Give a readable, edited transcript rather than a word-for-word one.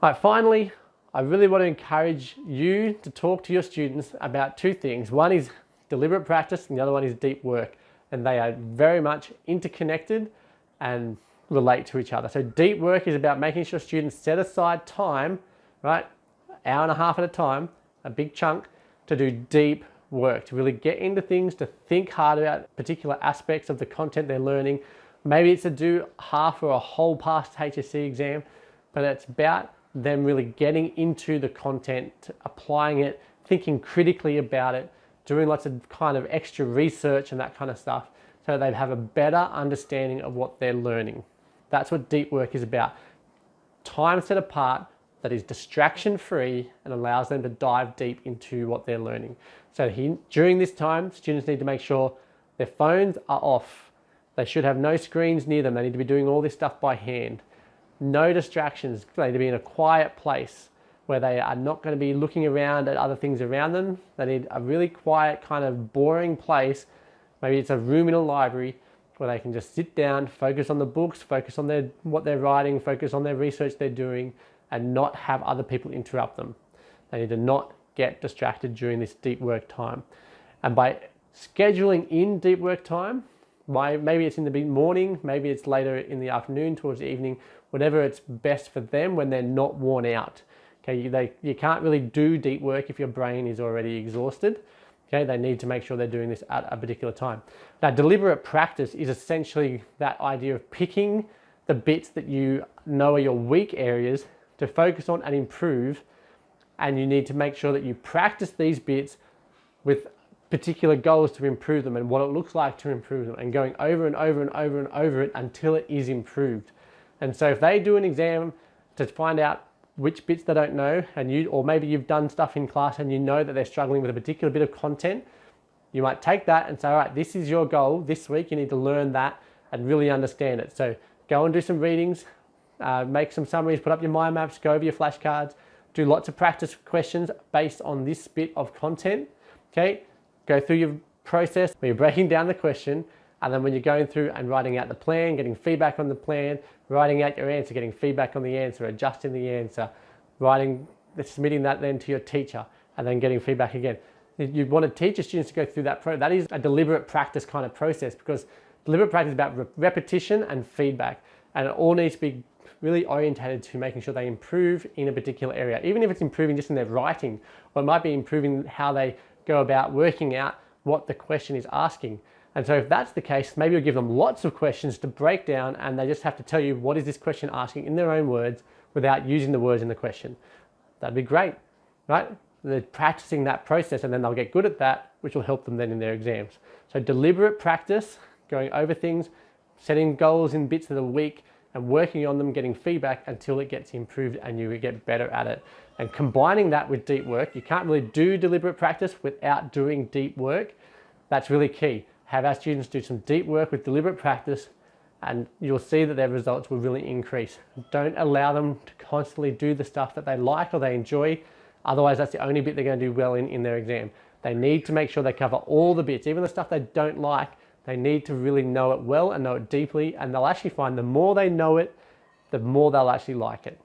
All right, finally, I really want to encourage you to talk to your students about two things. One is deliberate practice and the other one is deep work. And they are very much interconnected and relate to each other. So deep work is about making sure students set aside time, right? Hour and a half at a time, a big chunk, to do deep work, to really get into things, to think hard about particular aspects of the content they're learning. Maybe it's to do half or a whole past HSC exam, but it's about them really getting into the content, applying it, thinking critically about it, doing lots of kind of extra research and that kind of stuff, so they have a better understanding of what they're learning. That's what deep work is about. Time set apart that is distraction free and allows them to dive deep into what they're learning. So during this time, students need to make sure their phones are off. They should have no screens near them. They need to be doing all this stuff by hand. No distractions. They need to be in a quiet place where they are not going to be looking around at other things around them. They need a really quiet, kind of boring place. Maybe it's a room in a library where they can just sit down, focus on the books, focus on what they're writing, focus on their research they're doing, and not have other people interrupt them. They need to not get distracted during this deep work time. And by scheduling in deep work time, maybe it's in the morning, maybe it's later in the afternoon, towards the evening, whatever it's best for them when they're not worn out. Okay, you can't really do deep work if your brain is already exhausted. Okay, they need to make sure they're doing this at a particular time. Now, deliberate practice is essentially that idea of picking the bits that you know are your weak areas to focus on and improve, and you need to make sure that you practice these bits with particular goals to improve them and what it looks like to improve them, and going over and over and over and over it until it is improved. And so if they do an exam to find out which bits they don't know, or maybe you've done stuff in class and you know that they're struggling with a particular bit of content, you might take that and say, all right, this is your goal this week. You need to learn that and really understand it. So go and do some readings, make some summaries, put up your mind maps, go over your flashcards, do lots of practice questions based on this bit of content. Okay, go through your process where you're breaking down the question, and then when you're going through and writing out the plan, getting feedback on the plan, writing out your answer, getting feedback on the answer, adjusting the answer, submitting that then to your teacher, and then getting feedback again. You want to teach your students to go through that that is a deliberate practice kind of process, because deliberate practice is about repetition and feedback, and it all needs to be really orientated to making sure they improve in a particular area, even if it's improving just in their writing, or it might be improving how they go about working out what the question is asking. And so if that's the case, maybe you'll give them lots of questions to break down, and they just have to tell you what is this question asking in their own words without using the words in the question. That'd be great, right? They're practicing that process, and then they'll get good at that, which will help them then in their exams. So deliberate practice, going over things, setting goals in bits of the week, and working on them, getting feedback until it gets improved and you get better at it. And combining that with deep work, you can't really do deliberate practice without doing deep work. That's really key. Have our students do some deep work with deliberate practice, and you'll see that their results will really increase. Don't allow them to constantly do the stuff that they like or they enjoy. Otherwise, that's the only bit they're going to do well in their exam. They need to make sure they cover all the bits, even the stuff they don't like. They need to really know it well and know it deeply, and they'll actually find the more they know it, the more they'll actually like it.